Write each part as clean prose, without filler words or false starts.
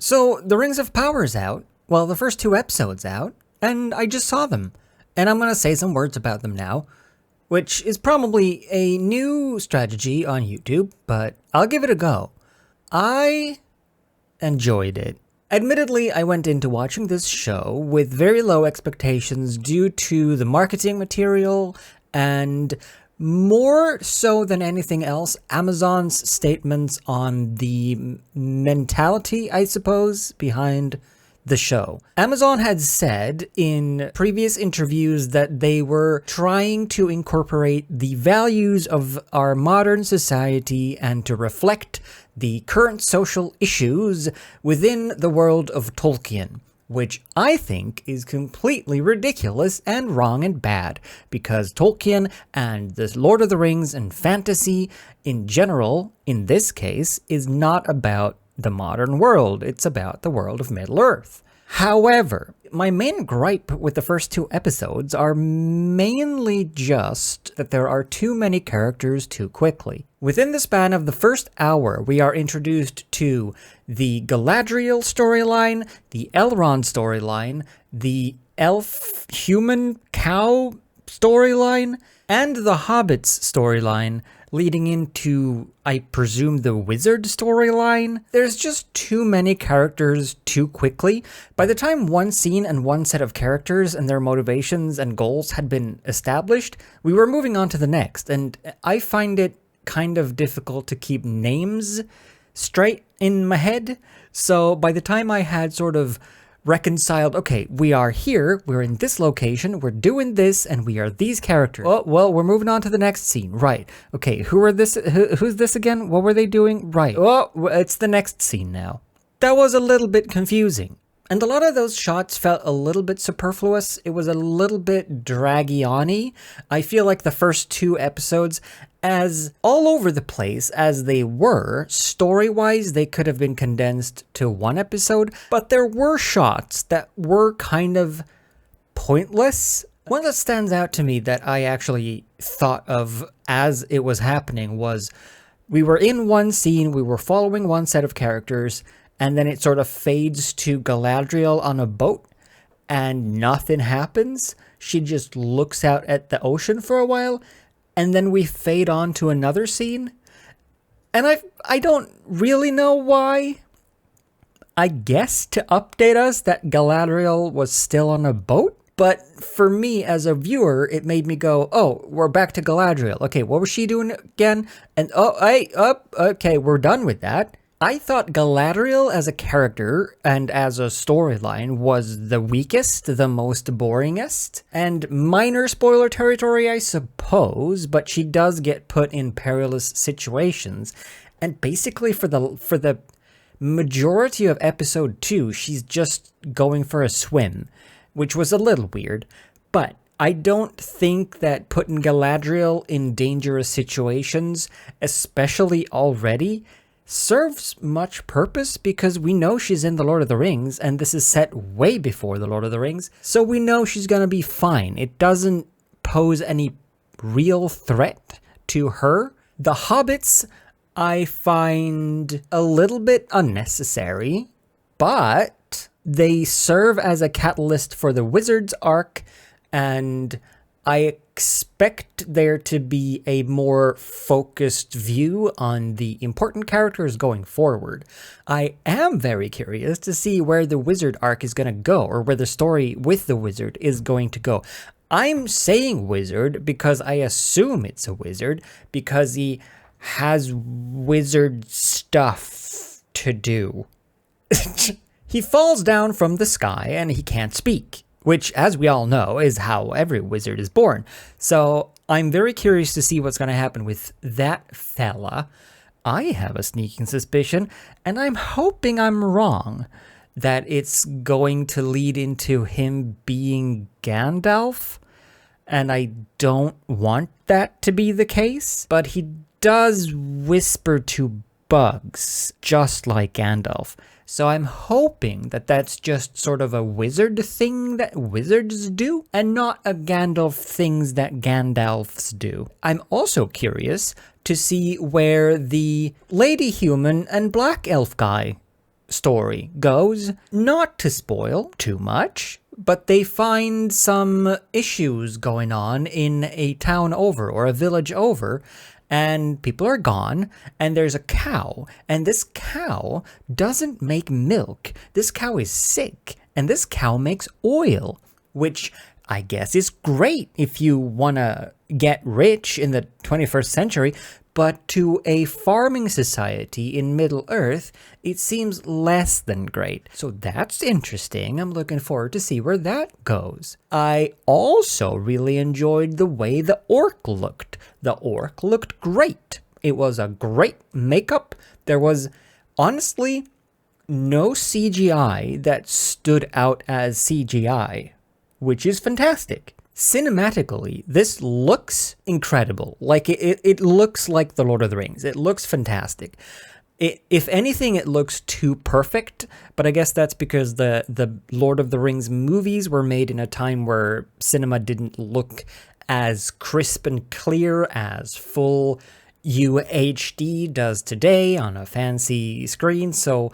So, The Rings of Power's out. Well, the first 2 episodes out, and I just saw them. And I'm going to say some words about them now, which is probably a new strategy on YouTube, but I'll give it a go. I enjoyed it. Admittedly, I went into watching this show with very low expectations due to the marketing material and more so than anything else, Amazon's statements on the mentality, I suppose, behind the show. Amazon had said in previous interviews that they were trying to incorporate the values of our modern society and to reflect the current social issues within the world of Tolkien, which I think is completely ridiculous and wrong and bad, because Tolkien and the Lord of the Rings and fantasy in general, in this case, is not about the modern world. It's about the world of Middle-earth. However, my main gripe with the first 2 episodes are mainly just that there are too many characters too quickly. Within the span of the first hour, we are introduced to the Galadriel storyline, the Elrond storyline, the elf-human-cow storyline, and the Hobbits storyline, leading into, I presume, the wizard storyline. There's just too many characters too quickly. By the time one scene and one set of characters and their motivations and goals had been established, we were moving on to the next, and I find it kind of difficult to keep names straight in my head. So by the time I had sort of reconciled, okay, we are here, we're in this location, we're doing this, and we are these characters. Oh, well, we're moving on to the next scene. Right. Okay, who's this again? What were they doing? Right. Oh, it's the next scene now. That was a little bit confusing. And a lot of those shots felt a little bit superfluous. It was a little bit draggy-on-y. I feel like the first 2 episodes, as all over the place as they were, story-wise, they could have been condensed to 1 episode, but there were shots that were kind of pointless. One that stands out to me that I actually thought of as it was happening was, we were in one scene, we were following one set of characters, and then it sort of fades to Galadriel on a boat, and nothing happens. She just looks out at the ocean for a while, and then we fade on to another scene. And I don't really know why. I guess to update us that Galadriel was still on a boat? But for me as a viewer, it made me go, oh, we're back to Galadriel. Okay, what was she doing again? And okay, we're done with that. I thought Galadriel as a character and as a storyline was the weakest, the most boringest, and minor spoiler territory, I suppose, but she does get put in perilous situations, and basically for the majority of episode 2, she's just going for a swim, which was a little weird, but I don't think that putting Galadriel in dangerous situations, especially already, serves much purpose, because we know she's in The Lord of the Rings, and this is set way before The Lord of the Rings, so we know she's gonna be fine. It doesn't pose any real threat to her. The Hobbits, I find a little bit unnecessary, but they serve as a catalyst for the Wizards arc, and I expect there to be a more focused view on the important characters going forward. I am very curious to see where the wizard arc is going to go, or where the story with the wizard is going to go. I'm saying wizard because I assume it's a wizard, because he has wizard stuff to do. He falls down from the sky and he can't speak, which, as we all know, is how every wizard is born. So I'm very curious to see what's going to happen with that fella. I have a sneaking suspicion, and I'm hoping I'm wrong, that it's going to lead into him being Gandalf, and I don't want that to be the case, but he does whisper to bugs, just like Gandalf. So I'm hoping that that's just sort of a wizard thing that wizards do, and not a Gandalf things that Gandalfs do. I'm also curious to see where the lady human and black elf guy story goes, not to spoil too much, but they find some issues going on in a town over or a village over, and people are gone, and there's a cow, and this cow doesn't make milk. This cow is sick, and this cow makes oil, which I guess is great if you want to get rich in the 21st century, but to a farming society in Middle-earth, it seems less than great. So that's interesting. I'm looking forward to see where that goes. I also really enjoyed the way the orc looked. The orc looked great. It was a great makeup. There was honestly no CGI that stood out as CGI, which is fantastic. Cinematically, this looks incredible. Like, it looks like The Lord of the Rings. It looks fantastic. If anything, it looks too perfect, but I guess that's because the Lord of the Rings movies were made in a time where cinema didn't look as crisp and clear as full UHD does today on a fancy screen, so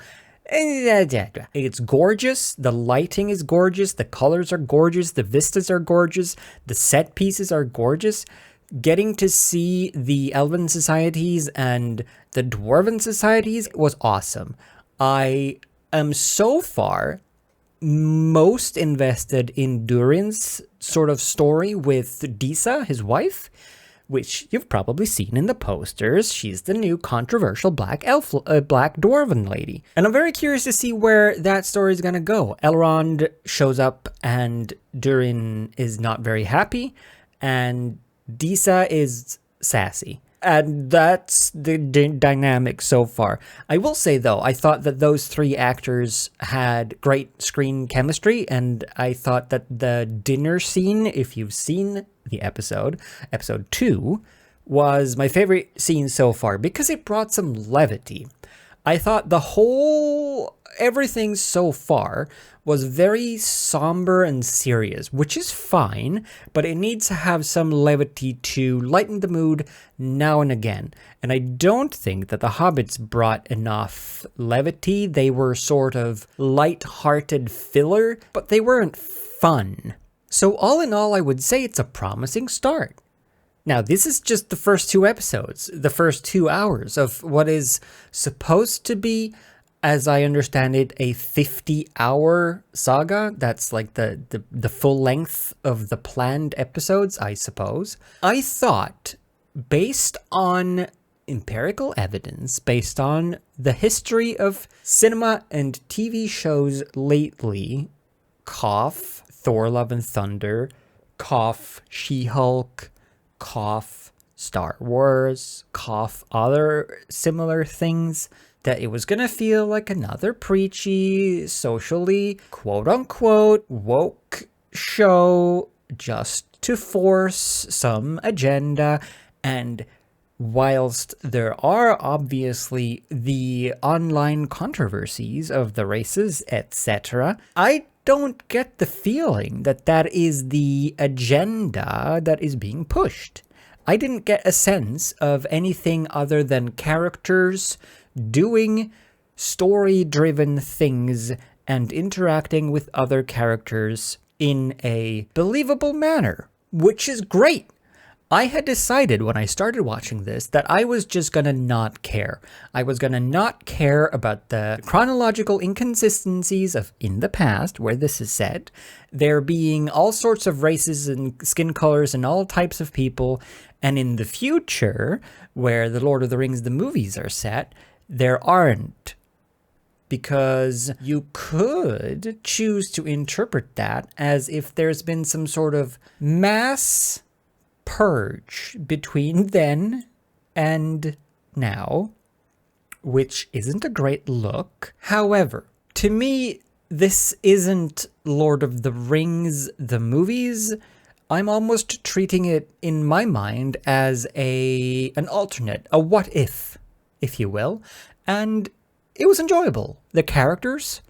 it's gorgeous, the lighting is gorgeous, the colors are gorgeous, the vistas are gorgeous, the set pieces are gorgeous. Getting to see the Elven societies and the Dwarven societies was awesome. I am so far most invested in Durin's sort of story with Disa, his wife, which you've probably seen in the posters. She's the new controversial black dwarven lady. And I'm very curious to see where that story is going to go. Elrond shows up and Durin is not very happy, and Disa is sassy. And that's the dynamic so far. I will say, though, I thought that those three actors had great screen chemistry, and I thought that the dinner scene, if you've seen the episode 2, was my favorite scene so far because it brought some levity. I thought everything so far was very somber and serious, which is fine, but it needs to have some levity to lighten the mood now and again. And I don't think that the Hobbits brought enough levity. They were sort of light-hearted filler, but they weren't fun. So all in all, I would say it's a promising start. Now, this is just the first 2 episodes, the first 2 hours of what is supposed to be, as I understand it, a 50-hour saga. That's like the full length of the planned episodes, I suppose. I thought, based on empirical evidence, based on the history of cinema and TV shows lately, cough, Thor Love and Thunder, cough, She-Hulk, cough, Star Wars, cough, other similar things, that it was going to feel like another preachy, socially, quote-unquote, woke show just to force some agenda. And whilst there are obviously the online controversies of the races, etc., I don't get the feeling that that is the agenda that is being pushed. I didn't get a sense of anything other than characters doing story-driven things and interacting with other characters in a believable manner, which is great. I had decided when I started watching this that I was just gonna not care. I was gonna not care about the chronological inconsistencies of in the past, where this is set, there being all sorts of races and skin colors and all types of people, and in the future, where the Lord of the Rings, the movies are set, there aren't. Because you could choose to interpret that as if there's been some sort of mass purge between then and now, which isn't a great look. An to me, this isn't Lord of the Rings, the movies. I'm almost treating it in my mind as an alternate, a what if you will, and it was enjoyable. The characters,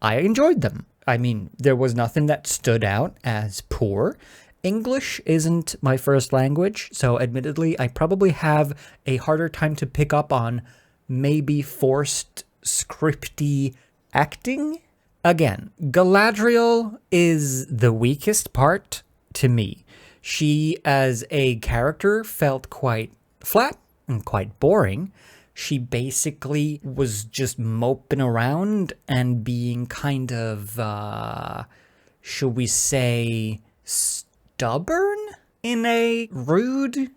I enjoyed them. I mean, there was nothing that stood out as poor. English isn't my first language, so admittedly, I probably have a harder time to pick up on maybe forced, scripty acting. Again, Galadriel is the weakest part to me. She, as a character, felt quite flat and quite boring. She basically was just moping around and being kind of, should we say, stubborn in a rude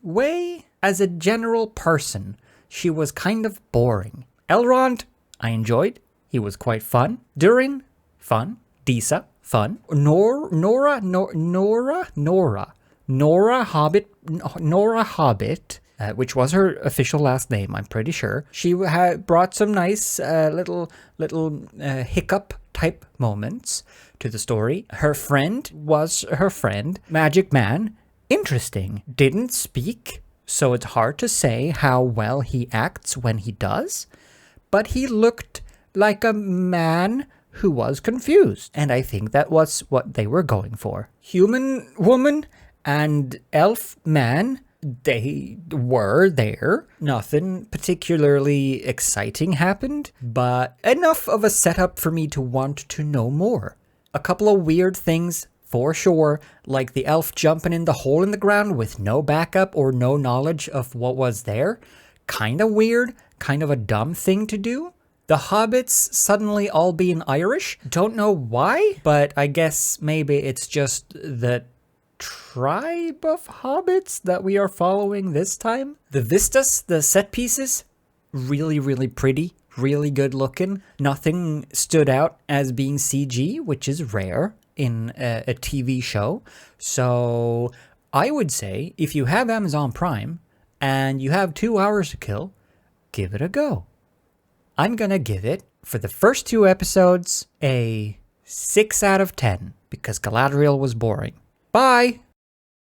way? As a general person, she was kind of boring. Elrond, I enjoyed. He was quite fun. Durin, fun. Disa, fun. Nora Hobbit, which was her official last name, I'm pretty sure. She had brought some nice little hiccup type moments to the story. Her friend was her friend. Magic Man, interesting. Didn't speak, so it's hard to say how well he acts when he does. But he looked like a man who was confused. And I think that was what they were going for. Human woman and elf man, they were there. Nothing particularly exciting happened, but enough of a setup for me to want to know more. A couple of weird things for sure, like the elf jumping in the hole in the ground with no backup or no knowledge of what was there. Kind of weird, kind of a dumb thing to do. The hobbits suddenly all being Irish. Don't know why, but I guess maybe it's just the tribe of hobbits that we are following this time. The vistas, the set pieces, really, really pretty, really good looking. Nothing stood out as being CG, which is rare in a TV show. So I would say if you have Amazon Prime and you have 2 hours to kill, give it a go. I'm going to give it, for the first 2 episodes, a 6 out of 10 because Galadriel was boring. Bye!